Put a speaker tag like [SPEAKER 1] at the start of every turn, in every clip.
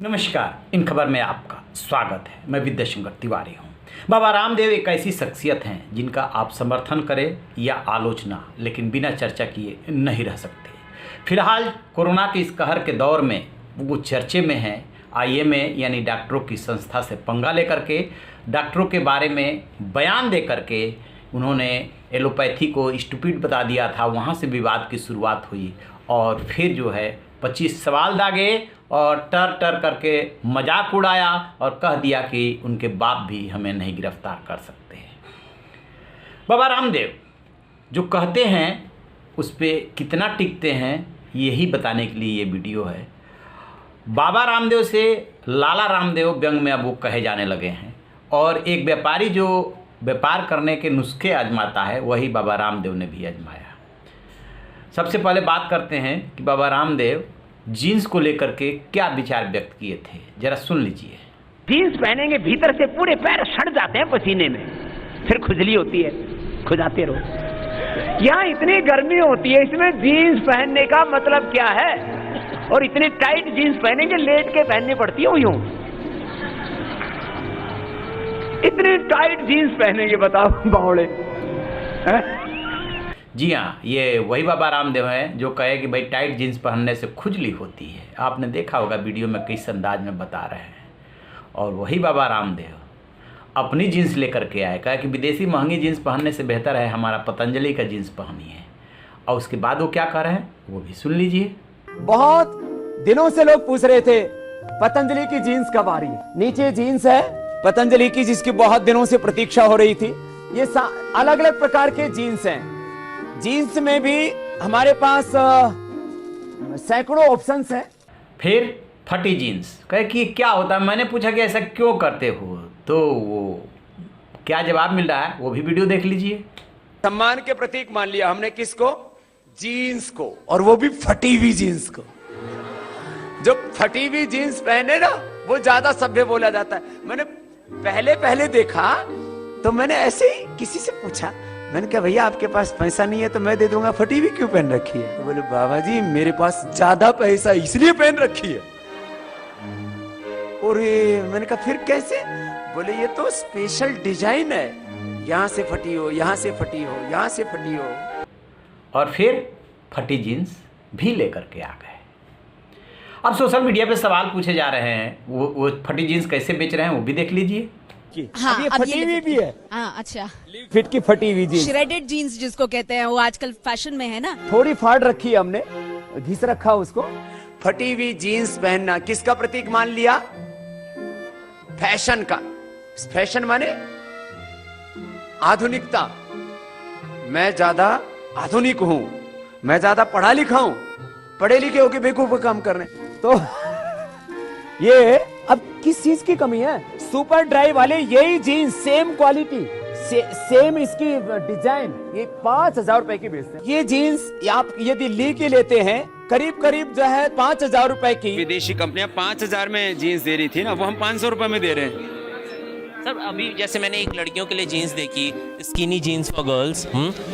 [SPEAKER 1] नमस्कार, इन खबर में आपका स्वागत है। मैं विद्याशंकर तिवारी हूँ। बाबा रामदेव एक ऐसी शख्सियत हैं जिनका आप समर्थन करें या आलोचना, लेकिन बिना चर्चा किए नहीं रह सकते। फिलहाल कोरोना के इस कहर के दौर में वो चर्चे में हैं। आईएमए यानी डॉक्टरों की संस्था से पंगा लेकर के डॉक्टरों के बारे में बयान दे करके उन्होंने एलोपैथी को स्टूपिड बता दिया था। वहाँ से विवाद की शुरुआत हुई और फिर जो है 25 सवाल दागे और टर टर करके मजाक उड़ाया और कह दिया कि उनके बाप भी हमें नहीं गिरफ्तार कर सकते हैं। बाबा रामदेव जो कहते हैं उस पर कितना टिकते हैं यही बताने के लिए ये वीडियो है। बाबा रामदेव से लाला रामदेव व्यंग में अब वो कहे जाने लगे हैं और एक व्यापारी जो व्यापार करने के नुस्खे आजमाता है वही बाबा रामदेव ने भी आजमाया। सबसे पहले बात करते हैं कि बाबा रामदेव जीन्स को लेकर के क्या विचार व्यक्त किए थे, जरा सुन लीजिए।
[SPEAKER 2] जीन्स पहनेंगे भीतर से पूरे पैर सड़ जाते हैं पसीने में, फिर खुजली होती है, खुजाते रहो। यहाँ इतनी गर्मी होती है, इसमें जीन्स पहनने का मतलब क्या है? और इतनी टाइट जीन्स पहनेंगे, लेट के पहननी पड़ती है यूं। इतनी टाइट जीन्स पहनेंगे, बताओ बावड़े।
[SPEAKER 1] जी हाँ, ये वही बाबा रामदेव हैं जो कहे कि भाई टाइट जीन्स पहनने से खुजली होती है। आपने देखा होगा वीडियो में किस अंदाज में बता रहे हैं। और वही बाबा रामदेव अपनी जीन्स लेकर के आए, कहा कि विदेशी महंगी जीन्स पहनने से बेहतर है हमारा पतंजलि का जीन्स पहनिए। और उसके बाद वो क्या कर रहे हैं वो भी सुन लीजिए।
[SPEAKER 3] बहुत दिनों से लोग पूछ रहे थे पतंजलि की जीन्स कब आ रही है। नीचे जीन्स है पतंजलि की जिसकी बहुत दिनों से प्रतीक्षा हो रही थी। ये अलग अलग प्रकार के जीन्स हैं। जीन्स में भी हमारे पास सैकड़ों ऑप्शंस हैं।
[SPEAKER 1] फिर फटी जीन्स कहे कि क्या होता है। मैंने पूछा कि ऐसा क्यों करते हो, तो वो क्या जवाब मिल रहा है वो भी वीडियो देख लीजिए।
[SPEAKER 3] सम्मान के प्रतीक मान लिया हमने किसको? जीन्स को, और वो भी फटी हुई जीन्स को। जो फटी हुई जीन्स पहने ना वो ज्यादा सभ्य बोला जाता है। मैंने पहले देखा तो मैंने ऐसे ही किसी से पूछा, मैंने कहा भैया आपके पास पैसा नहीं है तो मैं दे दूंगा, फटी हुई क्यों पहन रखी है? तो बोले बाबा जी मेरे पास ज्यादा पैसा इसलिए पहन रखी है। और मैंने कहा फिर कैसे? बोले ये तो स्पेशल डिजाइन है, यहां से फटी हो, यहां से फटी हो, यहां से फटी हो।
[SPEAKER 1] और फिर फटी जीन्स भी लेकर के आ गए। अब सोशल मीडिया पे सवाल पूछे जा रहे हैं, वो फटी जीन्स कैसे बेच रहे हैं वो भी देख लीजिए।
[SPEAKER 4] हाँ,
[SPEAKER 3] अब ये फटी हुई भी है।
[SPEAKER 4] हाँ, अच्छा।
[SPEAKER 3] फिट की फटी हुई जीन्स,
[SPEAKER 4] श्रेडेड जीन्स जिसको कहते हैं, वो आजकल फैशन में है ना।
[SPEAKER 3] थोड़ी फाड़ रखी है हमने, घिस रखा उसको। फटी हुई जीन्स पहनना किसका प्रतीक मान लिया? फैशन का। फैशन माने आधुनिकता। मैं ज्यादा आधुनिक हूं, मैं ज्यादा पढ़ा लिखा हूं, पढ़े लिखे होके बेवकूफ काम कर रहे हैं। तो ये अब किस चीज की कमी है? सुपर ड्राई वाले यही जीन्स सेम क्वालिटी सेम इसकी डिजाइन ये 5,000 रुपए की बेचते हैं। ये जीन्स आप यदि ली के लेते हैं करीब जो है 5,000 रुपए की।
[SPEAKER 5] विदेशी कंपनियां 5,000 में जीन्स दे रही थी ना, वो हम 500 रुपए में दे रहे हैं।
[SPEAKER 6] सर अभी जैसे मैंने एक लड़कियों के लिए जीन्स देखी, स्किनी जीन्स फॉर गर्ल्स,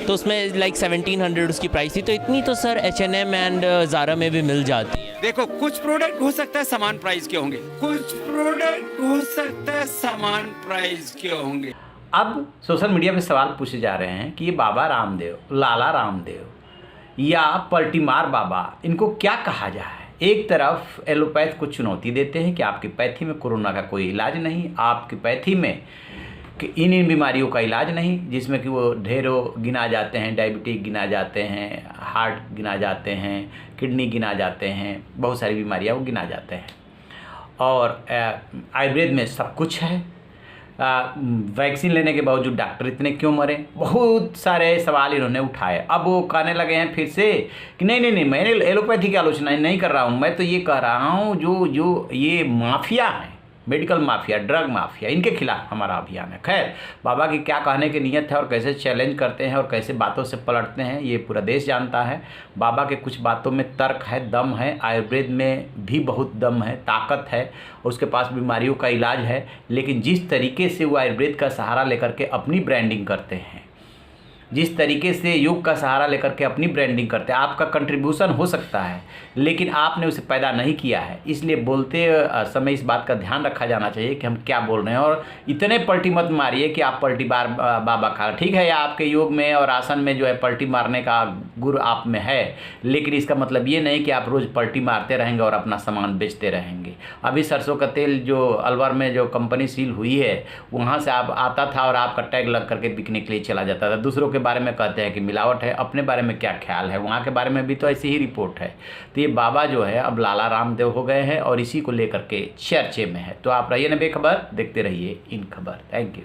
[SPEAKER 6] तो उसमें लाइक 1700 उसकी प्राइस थी। तो इतनी तो सर H&M एंड ज़ारा में भी मिल जाती है।
[SPEAKER 5] देखो कुछ प्रोडक्ट हो सकता है समान प्राइस के होंगे, कुछ प्रोडक्ट हो सकता है समान प्राइस के होंगे।
[SPEAKER 1] अब सोशल मीडिया पे सवाल पूछे जा रहे हैं कि ये बाबा रामदेव, लाला रामदेव या पलटीमार बाबा, इनको क्या कहा जाए। एक तरफ एलोपैथ को चुनौती देते हैं कि आपकी पैथी में कोरोना का कोई इलाज नहीं, आपकी पैथी में कि इन बीमारियों का इलाज नहीं, जिसमें कि वो ढेरों गिना जाते हैं। डायबिटीज गिना जाते हैं, हार्ट गिना जाते हैं, किडनी गिना जाते हैं, बहुत सारी बीमारियां वो गिना जाते हैं। और आयुर्वेद में सब कुछ है। वैक्सीन लेने के बावजूद डॉक्टर इतने क्यों मरे, बहुत सारे सवाल इन्होंने उठाए। अब वो कहने लगे हैं फिर से कि नहीं मैंने एलोपैथी की आलोचना नहीं कर रहा हूँ, मैं तो ये कह रहा हूँ जो ये माफिया है, मेडिकल माफिया, ड्रग माफिया, इनके खिलाफ हमारा अभियान है। खैर बाबा की क्या कहने की नीयत है और कैसे चैलेंज करते हैं और कैसे बातों से पलटते हैं ये पूरा देश जानता है। बाबा के कुछ बातों में तर्क है, दम है, आयुर्वेद में भी बहुत दम है, ताकत है, उसके पास बीमारियों का इलाज है। लेकिन जिस तरीके से वो आयुर्वेद का सहारा लेकर के अपनी ब्रांडिंग करते हैं जिस तरीके से योग का सहारा लेकर के अपनी ब्रांडिंग करते हैं, आपका कंट्रीब्यूशन हो सकता है लेकिन आपने उसे पैदा नहीं किया है। इसलिए बोलते समय इस बात का ध्यान रखा जाना चाहिए कि हम क्या बोल रहे हैं, और इतने पलटी मत मारिए कि आप पलटी बार बाबा खा। ठीक है, या आपके योग में और आसन में जो है पलटी मारने का गुण आप में है, लेकिन इसका मतलब ये नहीं कि आप रोज़ पलटी मारते रहेंगे और अपना सामान बेचते रहेंगे। अभी सरसों का तेल जो अलवर में जो कंपनी सील हुई है, वहाँ से आप आता था और आपका टैग लग करके बिकने के लिए चला जाता था। दूसरों के बारे में कहते हैं कि मिलावट है, अपने बारे में क्या ख्याल है? वहाँ के बारे में भी तो ऐसी ही रिपोर्ट है। तो ये बाबा जो है अब लाला रामदेव हो गए हैं और इसी को लेकर के चर्चे में है। तो आप रहिए ना बेखबर, देखते रहिए इन खबर। Thank you.